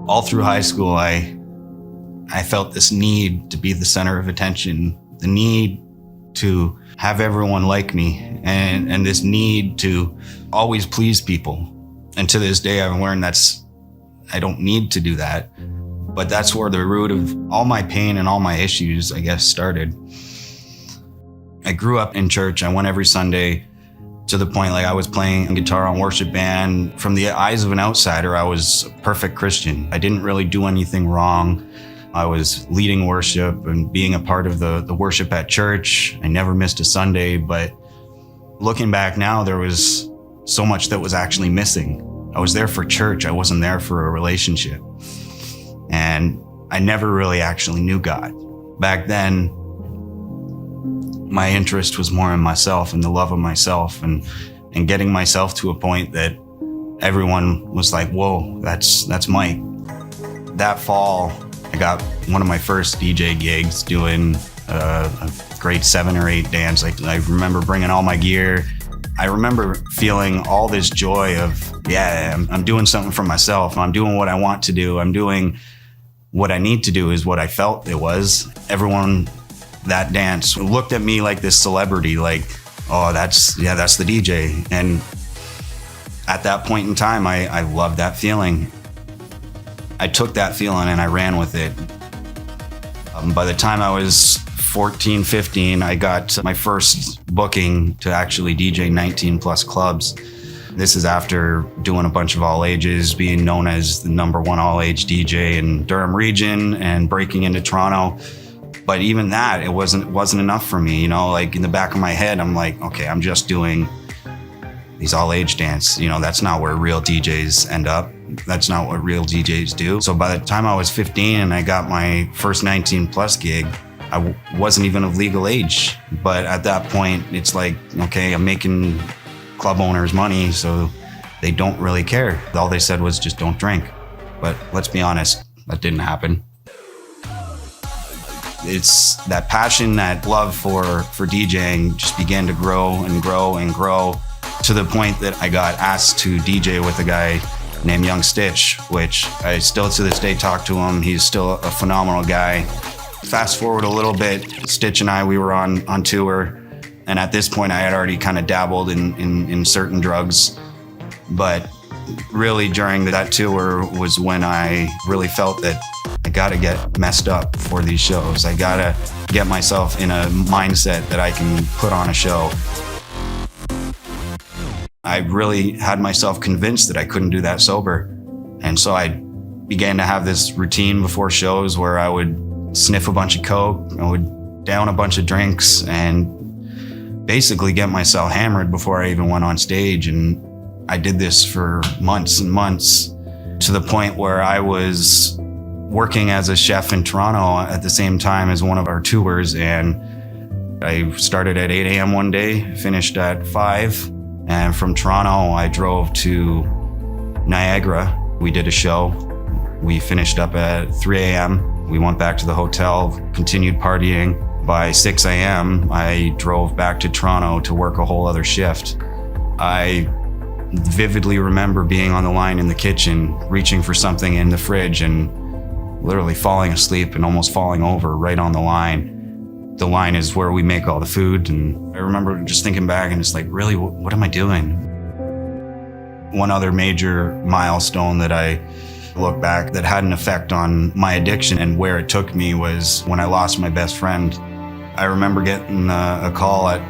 All through high school, I felt this need to be the center of attention, the need to have everyone like me, and this need to always please people. And to this day, I've learned I don't need to do that. But that's where the root of all my pain and all my issues, I guess, started. I grew up in church. I went every Sunday, to the point like I was playing guitar on worship band. From the eyes of an outsider, I was a perfect Christian. I didn't really do anything wrong. I was leading worship and being a part of the worship at church. I never missed a Sunday, but looking back now, there was so much that was actually missing. I was there for church. I wasn't there for a relationship. And I never really actually knew God. Back then, my interest was more in myself and the love of myself and getting myself to a point that everyone was like, whoa, that's Mike. That fall, I got one of my first DJ gigs doing a grade 7 or 8 dance. I remember bringing all my gear. I remember feeling all this joy of, I'm doing something for myself. I'm doing what I want to do. I'm doing what I need to do is what I felt it was. Everyone that dance looked at me like this celebrity, like, oh, that's the DJ. And at that point in time, I loved that feeling. I took that feeling and I ran with it. By the time I was 14, 15, I got my first booking to actually DJ 19 plus clubs. This is after doing a bunch of all ages, being known as the #1 all age DJ in Durham region and breaking into Toronto. But even that, it wasn't enough for me. Like in the back of my head, I'm like, okay, I'm just doing these all age dance. That's not where real DJs end up. That's not what real DJs do. So by the time I was 15 and I got my first 19 plus gig, I wasn't even of legal age. But at that point, it's like, okay, I'm making club owners money, so they don't really care. All they said was just don't drink. But let's be honest, that didn't happen. It's that passion, that love for DJing just began to grow and grow and grow to the point that I got asked to DJ with a guy named Young Stitch, which I still to this day talk to him. He's still a phenomenal guy. Fast forward a little bit, Stitch and I, we were on tour. And at this point, I had already kind of dabbled in certain drugs. But really during that tour was when I really felt that I gotta get messed up for these shows. I gotta get myself in a mindset that I can put on a show. I really had myself convinced that I couldn't do that sober. And so I began to have this routine before shows where I would sniff a bunch of coke, I would down a bunch of drinks and basically get myself hammered before I even went on stage. And I did this for months and months to the point where I was working as a chef in Toronto at the same time as one of our tours. And I started at 8 a.m. one day, finished at 5. And from Toronto, I drove to Niagara. We did a show. We finished up at 3 a.m. We went back to the hotel, continued partying. By 6 a.m., I drove back to Toronto to work a whole other shift. I vividly remember being on the line in the kitchen, reaching for something in the fridge and literally falling asleep and almost falling over right on the line. The line is where we make all the food. And I remember just thinking back and it's like, really, what am I doing? One other major milestone that I look back that had an effect on my addiction and where it took me was when I lost my best friend. I remember getting a call at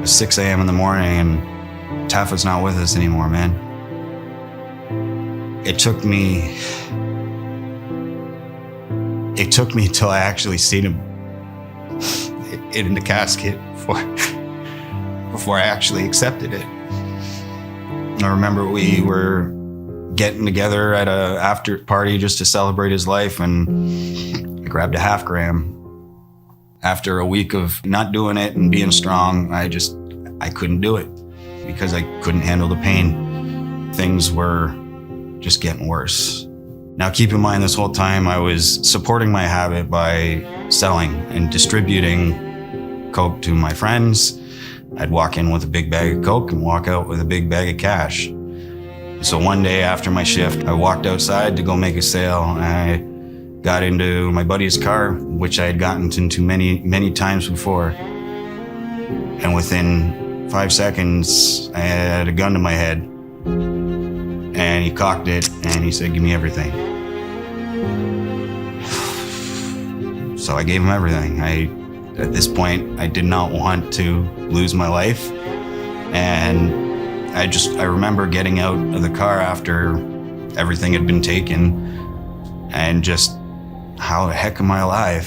6 a.m. in the morning and Tafa's not with us anymore, man. It took me till I actually seen him in the casket before I actually accepted it. I remember we were getting together at a after party just to celebrate his life, and I grabbed a half gram. After a week of not doing it and being strong, I couldn't do it because I couldn't handle the pain. Things were just getting worse. Now keep in mind, this whole time I was supporting my habit by selling and distributing coke to my friends. I'd walk in with a big bag of coke and walk out with a big bag of cash. So one day after my shift, I walked outside to go make a sale. I got into my buddy's car, which I had gotten into many times before. And within 5 seconds, I had a gun to my head. And he cocked it and he said, "Give me everything." So I gave him everything. At this point, I did not want to lose my life. And I remember getting out of the car after everything had been taken and just, how the heck am I alive?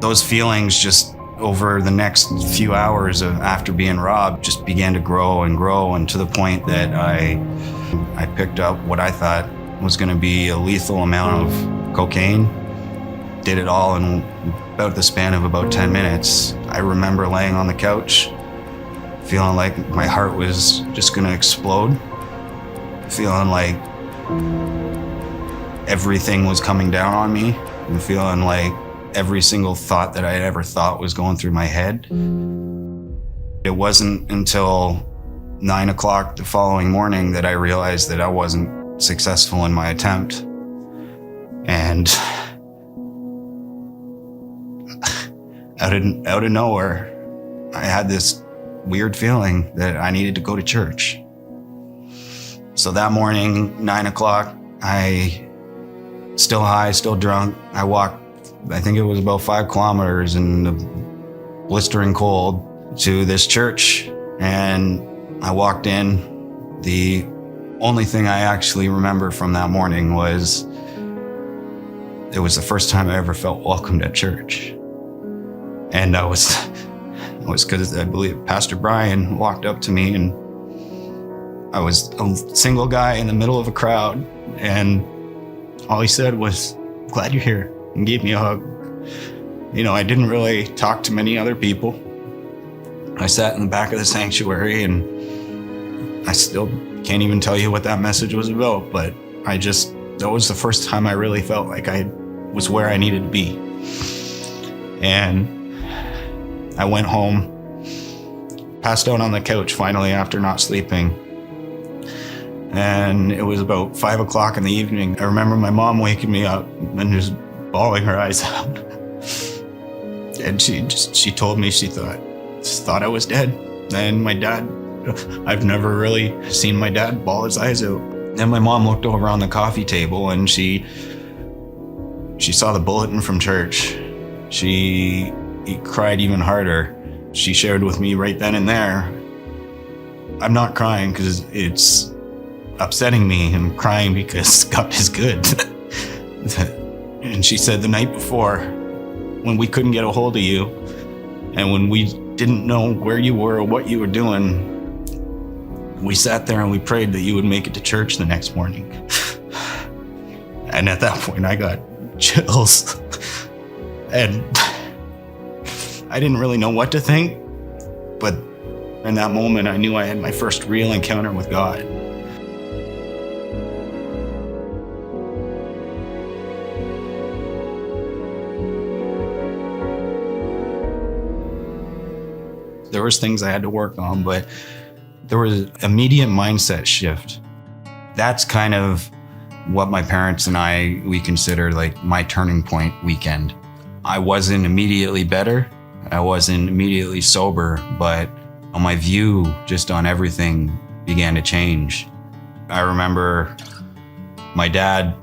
Those feelings just over the next few hours after being robbed just began to grow and to the point that I picked up what I thought was going to be a lethal amount of cocaine. Did it all in about the span of about 10 minutes. I remember laying on the couch, feeling like my heart was just gonna explode, feeling like everything was coming down on me, and feeling like every single thought that I had ever thought was going through my head. It wasn't until 9 o'clock the following morning that I realized that I wasn't successful in my attempt. And out of nowhere, I had this weird feeling that I needed to go to church. So that morning, 9 o'clock, still high, still drunk, I walked, I think it was about 5 kilometers in the blistering cold to this church. And I walked in. The only thing I actually remember from that morning was it was the first time I ever felt welcomed at church. And it was because I believe Pastor Brian walked up to me, and I was a single guy in the middle of a crowd, and all he said was, "Glad you're here," and gave me a hug. You know, I didn't really talk to many other people. I sat in the back of the sanctuary, and I still can't even tell you what that message was about, but that was the first time I really felt like I was where I needed to be. And I went home, passed out on the couch finally after not sleeping. And it was about 5 o'clock in the evening. I remember my mom waking me up and just bawling her eyes out. And she told me she thought I was dead. And my dad, I've never really seen my dad bawl his eyes out. Then my mom looked over on the coffee table and she saw the bulletin from church. She cried even harder. She shared with me right then and there. I'm not crying because it's upsetting me. I'm crying because God is good. And she said, the night before, when we couldn't get a hold of you, and when we didn't know where you were or what you were doing, we sat there and we prayed that you would make it to church the next morning. And at that point, I got chills. And I didn't really know what to think, but in that moment, I knew I had my first real encounter with God. There was things I had to work on, but there was an immediate mindset shift. That's kind of what my parents and we consider like my turning point weekend. I wasn't immediately better. I wasn't immediately sober, but my view just on everything began to change. I remember my dad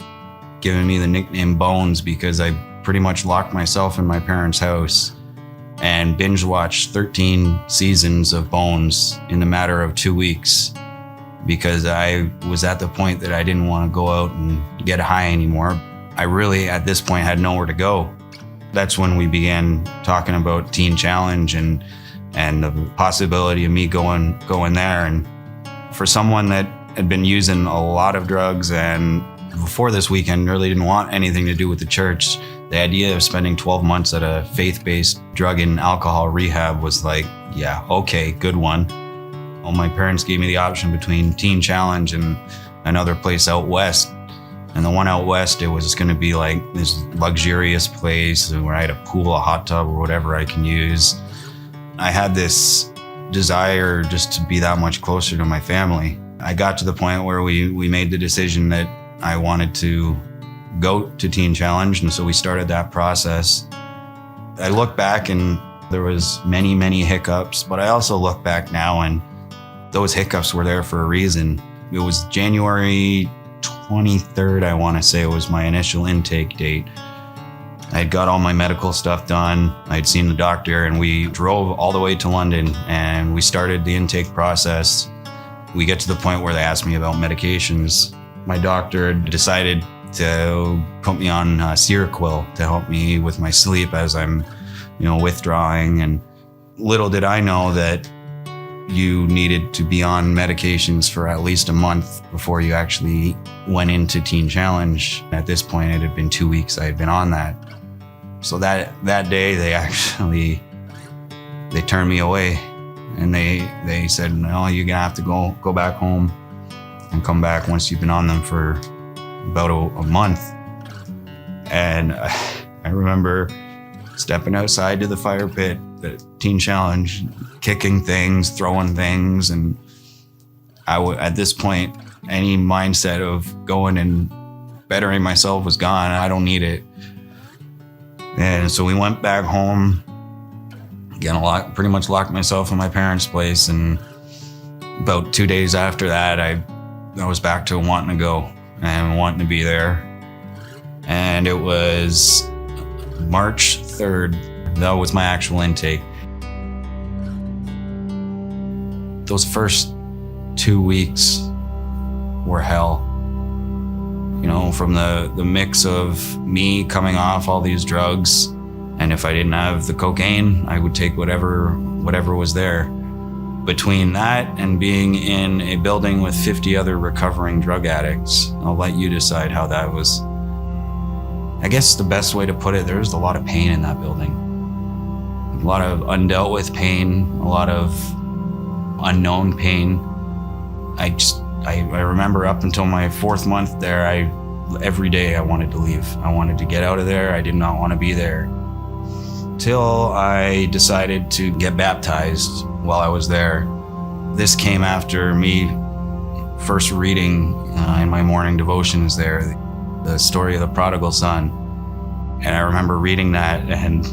giving me the nickname Bones because I pretty much locked myself in my parents' house and binge watched 13 seasons of Bones in the matter of 2 weeks because I was at the point that I didn't want to go out and get high anymore. I really, at this point, had nowhere to go. That's when we began talking about Teen Challenge and the possibility of me going there. And for someone that had been using a lot of drugs and before this weekend really didn't want anything to do with the church, the idea of spending 12 months at a faith-based drug and alcohol rehab was like, yeah, okay, good one. Well, my parents gave me the option between Teen Challenge and another place out west. And the one out west, it was going to be like this luxurious place where I had a pool, a hot tub, or whatever I can use. I had this desire just to be that much closer to my family. I got to the point where we made the decision that I wanted to go to Teen Challenge. And so we started that process. I look back and there was many, many hiccups, but I also look back now and those hiccups were there for a reason. It was January 23rd, I want to say it was my initial intake date. I had got all my medical stuff done. I'd seen the doctor and we drove all the way to London and we started the intake process. We get to the point where they asked me about medications. My doctor decided to put me on Seroquel to help me with my sleep as I'm, withdrawing. And little did I know that you needed to be on medications for at least a month before you actually went into Teen Challenge. At this point, it had been 2 weeks I had been on that. So that day, they turned me away, and they said, no, you're gonna have to go back home and come back once you've been on them for about a month. And I remember stepping outside to the fire pit, the Teen Challenge, kicking things, throwing things, and at this point, any mindset of going and bettering myself was gone. I don't need it. And so we went back home. Again, pretty much locked myself in my parents' place. And about 2 days after that, I was back to wanting to go and wanting to be there. And it was March 3rd. That was my actual intake. Those first 2 weeks were hell. From the mix of me coming off all these drugs, and if I didn't have the cocaine, I would take whatever was there. Between that and being in a building with 50 other recovering drug addicts, I'll let you decide how that was. I guess the best way to put it, there was a lot of pain in that building. A lot of undealt with pain, a lot of unknown pain. I remember up until my 4th month there, every day I wanted to leave. I wanted to get out of there. I did not want to be there. Till I decided to get baptized while I was there. This came after me first reading in my morning devotions there, the story of the prodigal son. And I remember reading that and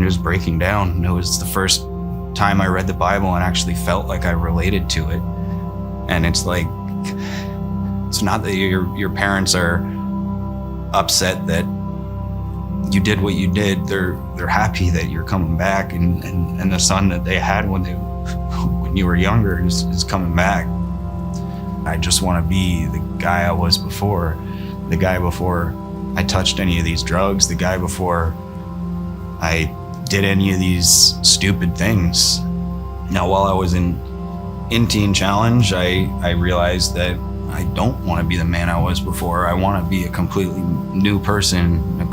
just breaking down. It was the first time I read the Bible and actually felt like I related to it. And it's like, it's not that your parents are upset that you did what you did. They're happy that you're coming back, and the son that they had when you were younger is coming back. I just want to be the guy I was before, the guy before I touched any of these drugs, the guy before I did any of these stupid things. Now, while I was in Teen Challenge, I realized that I don't want to be the man I was before. I want to be a completely new person, I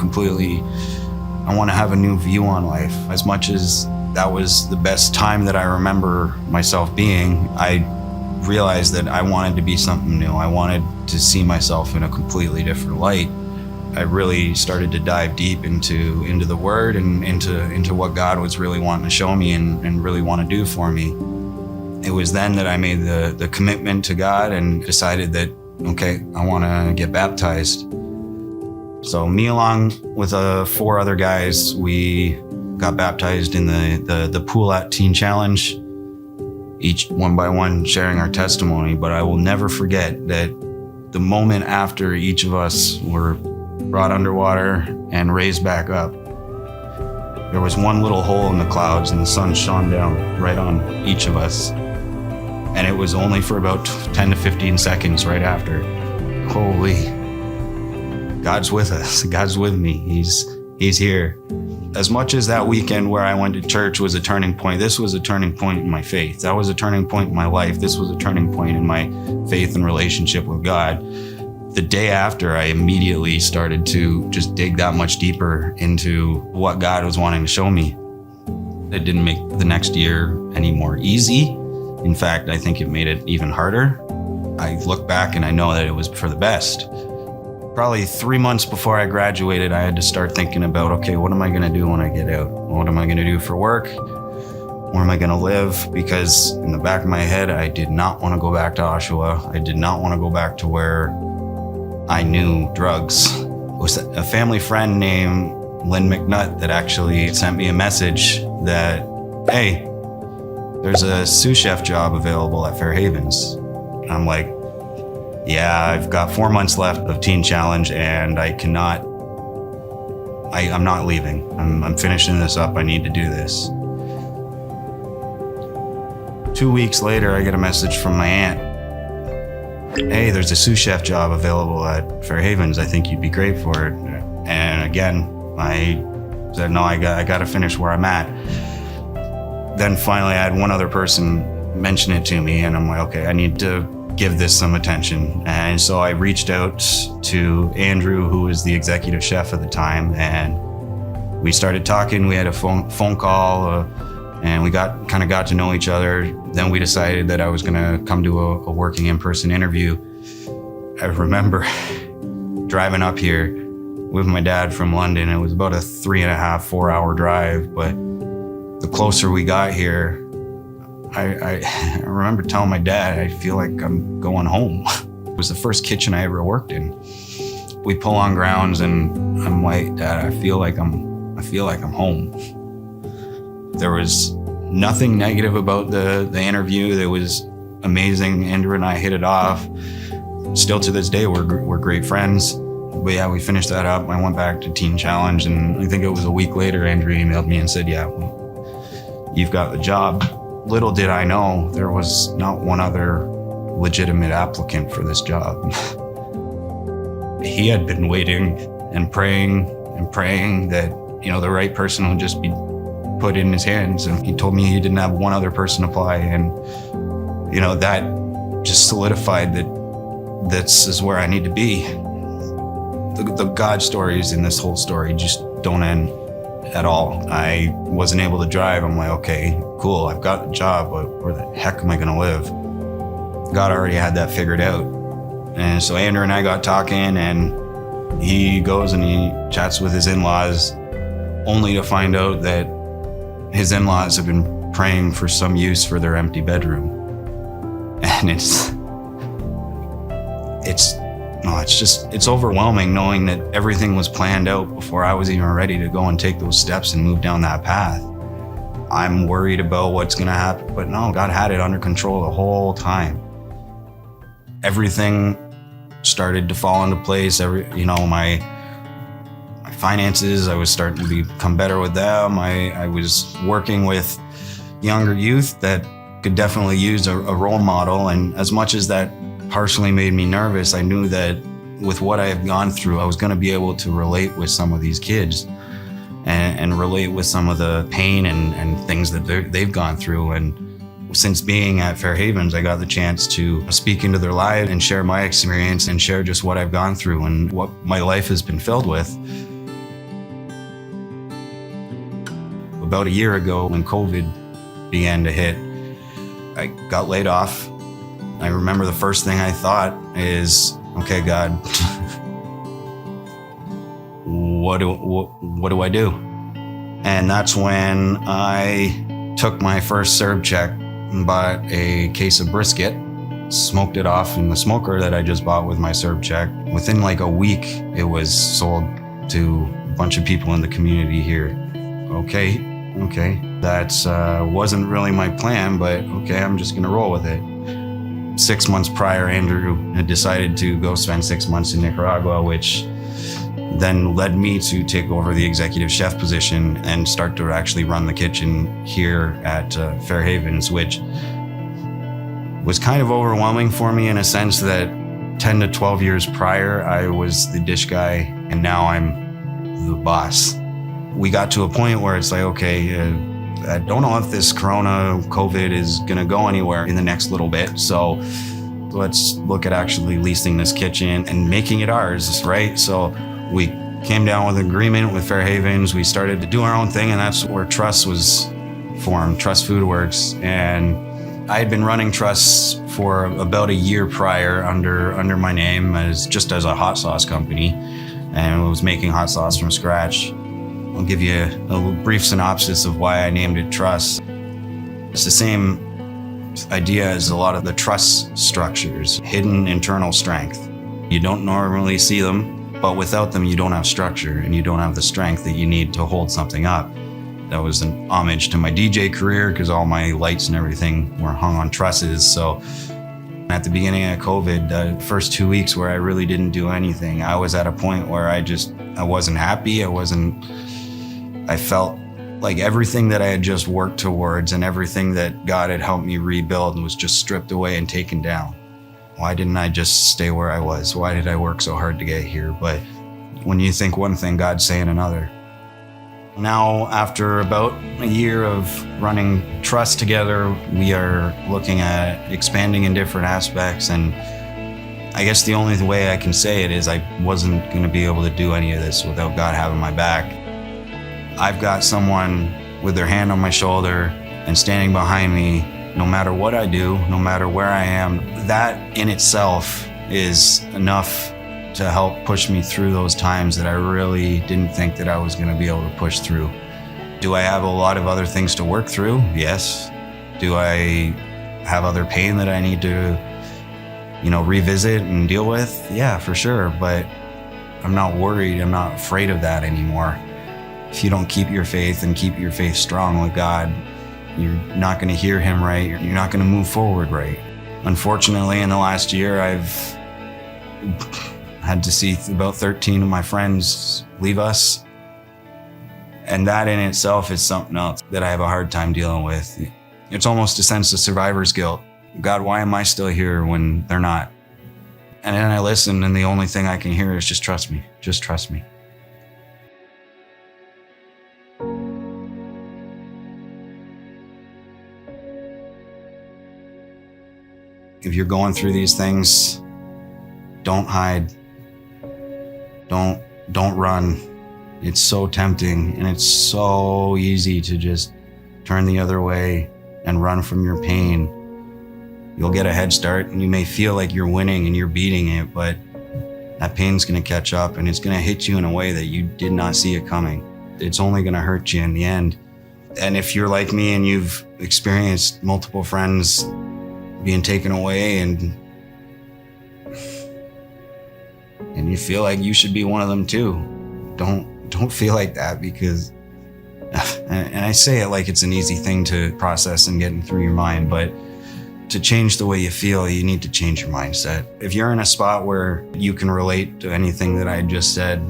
want to have a new view on life. As much as that was the best time that I remember myself being, I realized that I wanted to be something new. I wanted to see myself in a completely different light. I really started to dive deep into the Word and into what God was really wanting to show me and really want to do for me. It was then that I made the commitment to God and decided that, okay, I want to get baptized. So me along with 4 other guys, we got baptized in the pool at Teen Challenge, each one by one sharing our testimony. But I will never forget that the moment after each of us were brought underwater and raised back up, there was one little hole in the clouds and the sun shone down right on each of us. And it was only for about 10 to 15 seconds right after. Holy, God's with us. God's with me. He's here. As much as that weekend where I went to church was a turning point, this was a turning point in my faith. That was a turning point in my life. This was a turning point in my faith and relationship with God. The day after, I immediately started to just dig that much deeper into what God was wanting to show me. It didn't make the next year any more easy. In fact, I think it made it even harder. I look back and I know that it was for the best. Probably 3 months before I graduated, I had to start thinking about, okay, what am I going to do when I get out? What am I going to do for work? Where am I going to live? Because in the back of my head, I did not want to go back to Oshawa. I did not want to go back to where I knew drugs. It was a family friend named Lynn McNutt that actually sent me a message that, hey, there's a sous chef job available at Fair Havens. And I'm like, yeah, I've got 4 months left of Teen Challenge and I'm not leaving. I'm finishing this up. I need to do this. 2 weeks later, I get a message from my aunt. Hey, there's a sous chef job available at Fair Havens. I think you'd be great for it. And again, I said, no, I got to finish where I'm at. Then finally, I had one other person mention it to me, and I'm like, okay, I need to give this some attention. And so I reached out to Andrew, who was the executive chef at the time, and we started talking. We had a phone call, and we got to know each other. Then we decided that I was gonna come to a working in-person interview. I remember driving up here with my dad from London. It was about a 3.5, 4 hour drive, but the closer we got here, I remember telling my dad, I feel like I'm going home. It was the first kitchen I ever worked in. We pull on grounds and I'm like, Dad, I feel like I'm home. There was nothing negative about the interview. It was amazing. Andrew and I hit it off. Still to this day, we're great friends. But yeah, we finished that up. I went back to Teen Challenge, and I think it was a week later, Andrew emailed me and said, yeah, well, you've got the job. Little did I know, there was not one other legitimate applicant for this job. He had been waiting and praying that, the right person would just be put in his hands. And he told me he didn't have one other person apply. And, that just solidified that this is where I need to be. The God stories in this whole story just don't end at all. I wasn't able to drive. I'm like, okay, cool. I've got the job, but where the heck am I going to live? God already had that figured out. And so Andrew and I got talking, and he goes and he chats with his in-laws, only to find out that his in-laws have been praying for some use for their empty bedroom. And it's overwhelming knowing that everything was planned out before I was even ready to go and take those steps and move down that path. I'm worried about what's going to happen, but no, God had it under control the whole time. Everything started to fall into place. My finances, I was starting to become better with them. I was working with younger youth that could definitely use a role model. And as much as that partially made me nervous, I knew that with what I have gone through, I was going to be able to relate with some of these kids and relate with some of the pain and things that they've gone through. And since being at Fair Havens, I got the chance to speak into their lives and share my experience and share just what I've gone through and what my life has been filled with. About a year ago, when COVID began to hit, I got laid off. I remember the first thing I thought is, okay, God, what do I do? And that's when I took my first Serb check and bought a case of brisket, smoked it off in the smoker that I just bought with my Serb check. Within like a week, it was sold to a bunch of people in the community here. Okay, that wasn't really my plan, but okay, I'm just gonna roll with it. 6 months prior, Andrew had decided to go spend 6 months in Nicaragua, which then led me to take over the executive chef position and start to actually run the kitchen here at Fair Havens, which was kind of overwhelming for me in a sense that 10 to 12 years prior, I was the dish guy, and now I'm the boss. We got to a point where it's like, okay, I don't know if this COVID is going to go anywhere in the next little bit. So let's look at actually leasing this kitchen and making it ours, right? So we came down with an agreement with Fair Havens. We started to do our own thing, and that's where Trust was formed, Trust Food Works. And I had been running Trust for about a year prior under my name as a hot sauce company, and was making hot sauce from scratch. I'll give you a brief synopsis of why I named it Trust. It's the same idea as a lot of the trust structures, hidden internal strength. You don't normally see them, but without them, you don't have structure and you don't have the strength that you need to hold something up. That was an homage to my DJ career because all my lights and everything were hung on trusses. So at the beginning of COVID, the first 2 weeks where I really didn't do anything, I was at a point where I wasn't happy. I felt like everything that I had just worked towards and everything that God had helped me rebuild was just stripped away and taken down. Why didn't I just stay where I was? Why did I work so hard to get here? But when you think one thing, God's saying another. Now, after about a year of running Trust together, we are looking at expanding in different aspects. And I guess the only way I can say it is I wasn't going to be able to do any of this without God having my back. I've got someone with their hand on my shoulder and standing behind me, no matter what I do, no matter where I am. That in itself is enough to help push me through those times that I really didn't think that I was going to be able to push through. Do I have a lot of other things to work through? Yes. Do I have other pain that I need to, revisit and deal with? Yeah, for sure. But I'm not worried. I'm not afraid of that anymore. If you don't keep your faith and keep your faith strong with God, you're not going to hear him right. You're not going to move forward right. Unfortunately, in the last year, I've had to see about 13 of my friends leave us. And that in itself is something else that I have a hard time dealing with. It's almost a sense of survivor's guilt. God, why am I still here when they're not? And then I listen and the only thing I can hear is just trust me. Just trust me. If you're going through these things, don't hide. Don't run. It's so tempting and it's so easy to just turn the other way and run from your pain. You'll get a head start and you may feel like you're winning and you're beating it, but that pain's gonna catch up and it's gonna hit you in a way that you did not see it coming. It's only gonna hurt you in the end. And if you're like me and you've experienced multiple friends being taken away and you feel like you should be one of them too, don't feel like that, because and I say it like it's an easy thing to process and getting through your mind, but to change the way you feel, you need to change your mindset. If you're in a spot where you can relate to anything that I just said,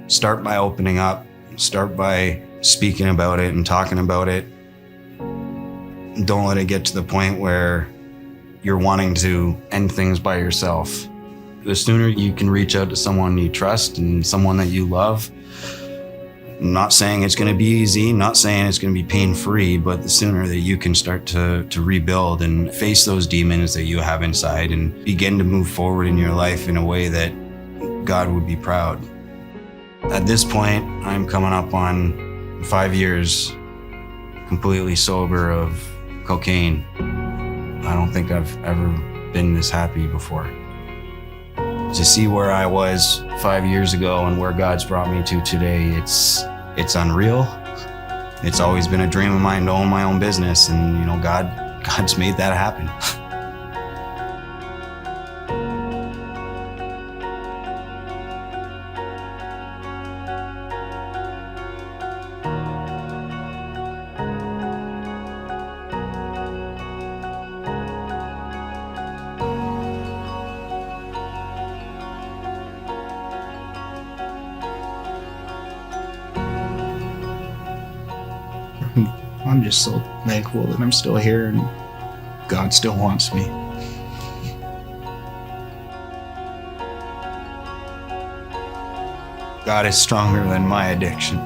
start by opening up, start by speaking about it and talking about it. Don't let it get to the point where you're wanting to end things by yourself. The sooner you can reach out to someone you trust and someone that you love, I'm not saying it's going to be easy, not saying it's going to be pain-free, but the sooner that you can start to rebuild and face those demons that you have inside and begin to move forward in your life in a way that God would be proud. At this point, I'm coming up on 5 years completely sober of cocaine. I don't think I've ever been this happy before. To see where I was 5 years ago and where God's brought me to today, it's unreal. It's always been a dream of mine to own my own business, and God's made that happen. I'm just so thankful that I'm still here and God still wants me. God is stronger than my addiction.